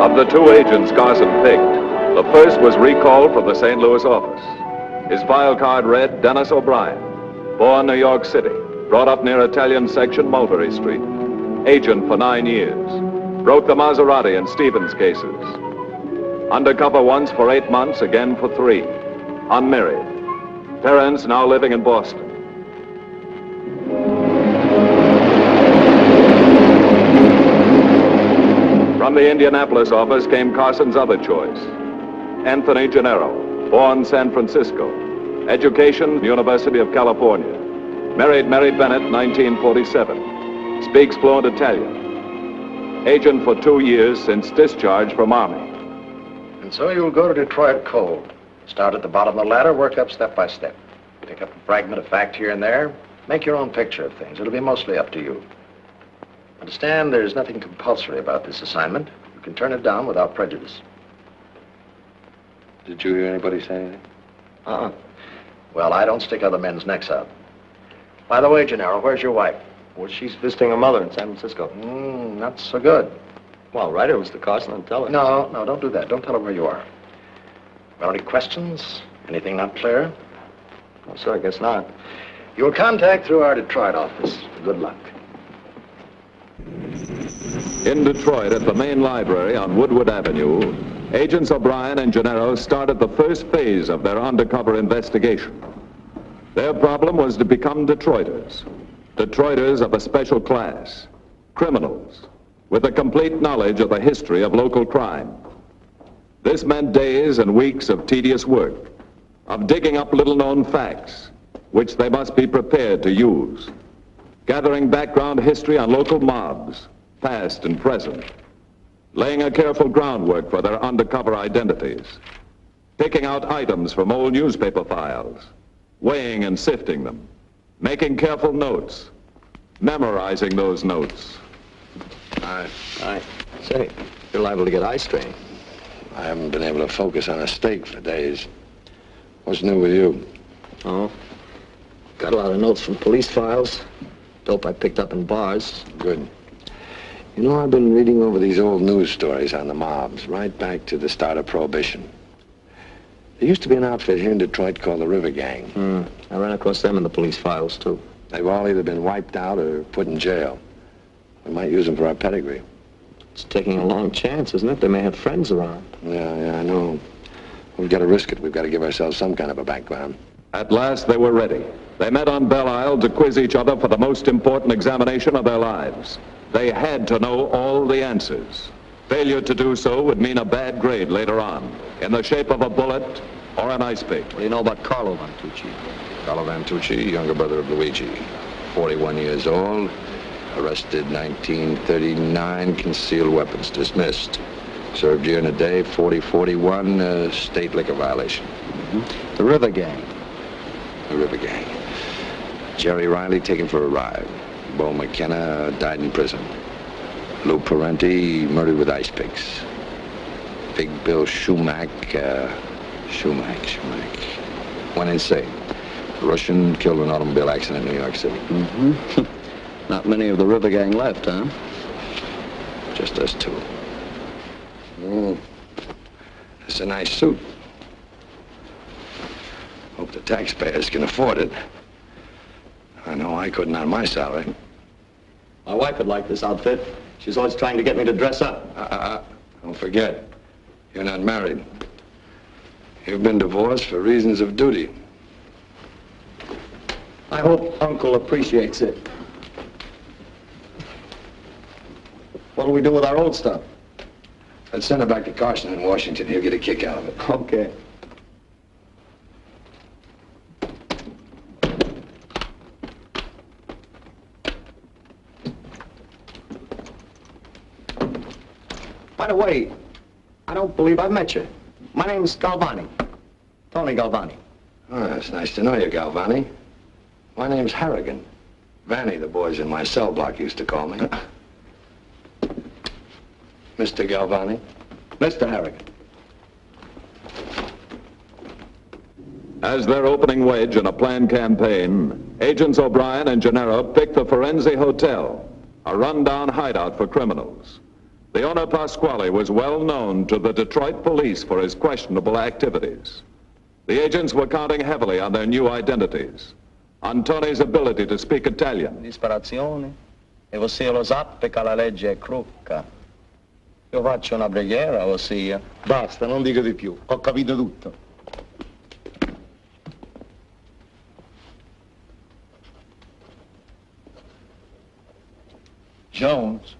Of the two agents Carson picked, the first was recalled from the St. Louis office. His file card read Dennis O'Brien, born New York City, brought up near Italian section Mulberry Street, agent for 9 years, broke the Maserati and Stevens cases. Undercover once for 8 months, again for 3, unmarried. Parents now living in Boston. From the Indianapolis office came Carson's other choice, Anthony Gennaro, born San Francisco, education, University of California, married Mary Bennett, 1947, speaks fluent Italian, agent for 2 years since discharge from Army. And so you'll go to Detroit cold. Start at the bottom of the ladder, work up step by step. Pick up a fragment of fact here and there, make your own picture of things. It'll be mostly up to you. Understand, there's nothing compulsory about this assignment. You can turn it down without prejudice. Did you hear anybody say anything? Well, I don't stick other men's necks out. By the way, Gennaro, where's your wife? Well, she's visiting her mother in San Francisco. Not so good. Well, write her, Mr. Carson, and tell her. No, don't do that. Don't tell her where you are. Got any questions? Anything not clear? Well, sir, I guess not. You'll contact through our Detroit office. Good luck. In Detroit, at the main library on Woodward Avenue, Agents O'Brien and Gennaro started the first phase of their undercover investigation. Their problem was to become Detroiters. Detroiters of a special class. Criminals with a complete knowledge of the history of local crime. This meant days and weeks of tedious work, of digging up little-known facts, which they must be prepared to use. Gathering background history on local mobs, past and present, laying a careful groundwork for their undercover identities, picking out items from old newspaper files, weighing and sifting them, making careful notes, memorizing those notes. Aye. Say, you're liable to get eye strain. I haven't been able to focus on a steak for days. What's new with you? Oh, got a lot of notes from police files. Dope I picked up in bars. Good. You know, I've been reading over these old news stories on the mobs, right back to the start of Prohibition. There used to be an outfit here in Detroit called the River Gang. I ran across them in the police files, too. They've all either been wiped out or put in jail. We might use them for our pedigree. It's taking a long chance, isn't it? They may have friends around. Yeah, I know. We've got to risk it. We've got to give ourselves some kind of a background. At last, they were ready. They met on Belle Isle to quiz each other for the most important examination of their lives. They had to know all the answers. Failure to do so would mean a bad grade later on, in the shape of a bullet or an ice pick. What do you know about Carlo Vantucci? Carlo Vantucci, younger brother of Luigi, 41 years old, arrested 1939, concealed weapons dismissed. Served year and a day, 40-41, state liquor violation. The River Gang. The River Gang. Jerry Riley taken for a ride. Bo McKenna died in prison. Lou Parenti murdered with ice picks. Big Bill Shumack went insane. A Russian killed in an automobile accident in New York City. Not many of the River Gang left, huh? Just us two. It's a nice suit. Hope the taxpayers can afford it. I know I couldn't on my salary. My wife would like this outfit. She's always trying to get me to dress up. Don't forget, you're not married. You've been divorced for reasons of duty. I hope Uncle appreciates it. What'll we do with our old stuff? Let's send it back to Carson in Washington. He'll get a kick out of it. Okay. By the way, I don't believe I've met you. My name's Galvani. Tony Galvani. Oh, it's nice to know you, Galvani. My name's Harrigan. Vanny, the boys in my cell block used to call me. Mr. Galvani. Mr. Harrigan. As their opening wedge in a planned campaign, Agents O'Brien and Gennaro picked the Firenze Hotel, a rundown hideout for criminals. The owner Pasquale was well known to the Detroit police for his questionable activities. The agents were counting heavily on their new identities, on Tony's ability to speak Italian. Disperazione. E você lo sape che la legge è crocca. Io faccio una preghiera, ossia. Basta, non dico di più. Ho capito tutto. Jones.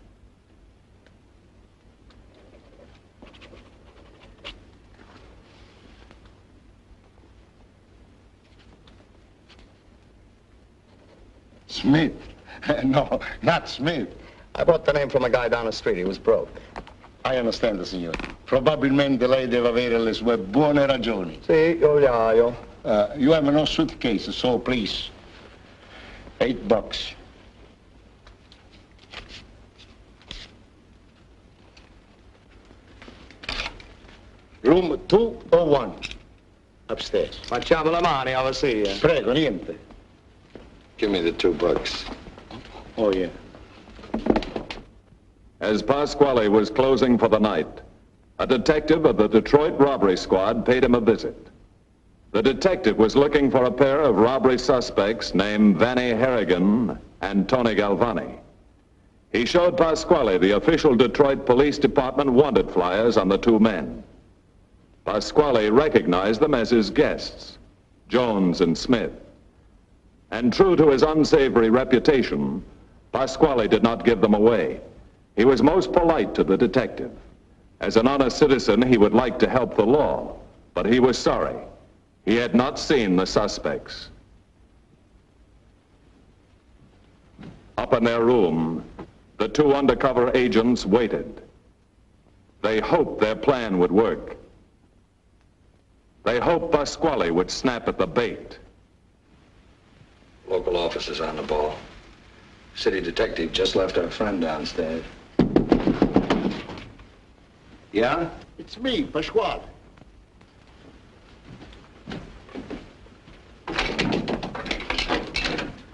Smith? No, not Smith. I bought the name from a guy down the street. He was broke. I understand, signore. Probabilmente lei deve avere le sue buone ragioni. Sì, io. You have no suitcase, so please. $8. Room 201. Upstairs. Facciamo le mani, ossia. Prego, niente. Give me the $2. Oh, yeah. As Pasquale was closing for the night, a detective of the Detroit robbery squad paid him a visit. The detective was looking for a pair of robbery suspects named Vanny Harrigan and Tony Galvani. He showed Pasquale the official Detroit Police Department wanted flyers on the two men. Pasquale recognized them as his guests, Jones and Smith. And true to his unsavory reputation, Pasquale did not give them away. He was most polite to the detective. As an honest citizen, he would like to help the law, but he was sorry. He had not seen the suspects. Up in their room, the two undercover agents waited. They hoped their plan would work. They hoped Pasquale would snap at the bait. Local officers on the ball. City detective just left our friend downstairs. Yeah? It's me, Pasquale.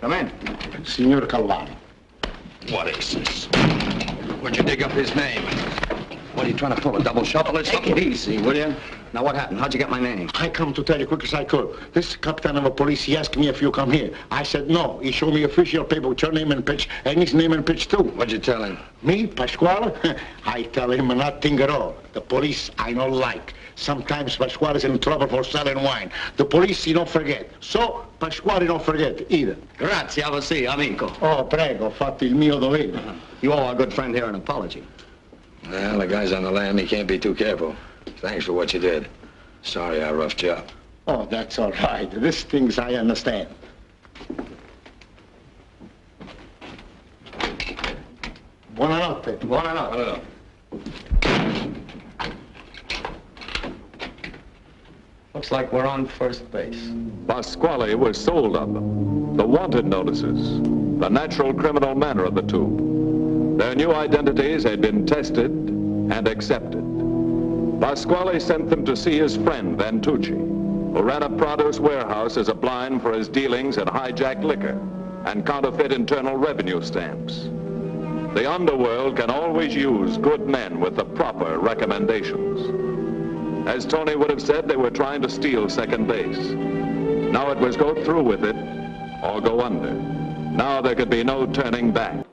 Come in. Signor Galvani. What is this? Where'd you dig up his name? What, are you trying to pull a double shuffle or something? Take it easy, will you? Now, what happened? How'd you get my name? I come to tell you quick as I could. This captain of the police, he asked me if you come here. I said no. He showed me official paper with your name and pitch, and his name and pitch too. What'd you tell him? Me, Pasquale? I tell him nothing at all. The police I don't like. Sometimes Pasquale is in trouble for selling wine. The police, he don't forget. So, Pasquale don't forget either. Grazie, ossia, amico. Oh, prego, ho fatto il mio dovere. You owe our good friend here an apology. Well, the guy's on the lam. He can't be too careful. Thanks for what you did. Sorry I roughed you up. Oh, that's all right. These things I understand. Buonanotte. Buonanotte. Looks like we're on first base. Pasquale was sold on them. The wanted notices, the natural criminal manner of the two. Their new identities had been tested and accepted. Pasquale sent them to see his friend, Vantucci, who ran a produce warehouse as a blind for his dealings in hijacked liquor and counterfeit internal revenue stamps. The underworld can always use good men with the proper recommendations. As Tony would have said, they were trying to steal second base. Now it was go through with it or go under. Now there could be no turning back.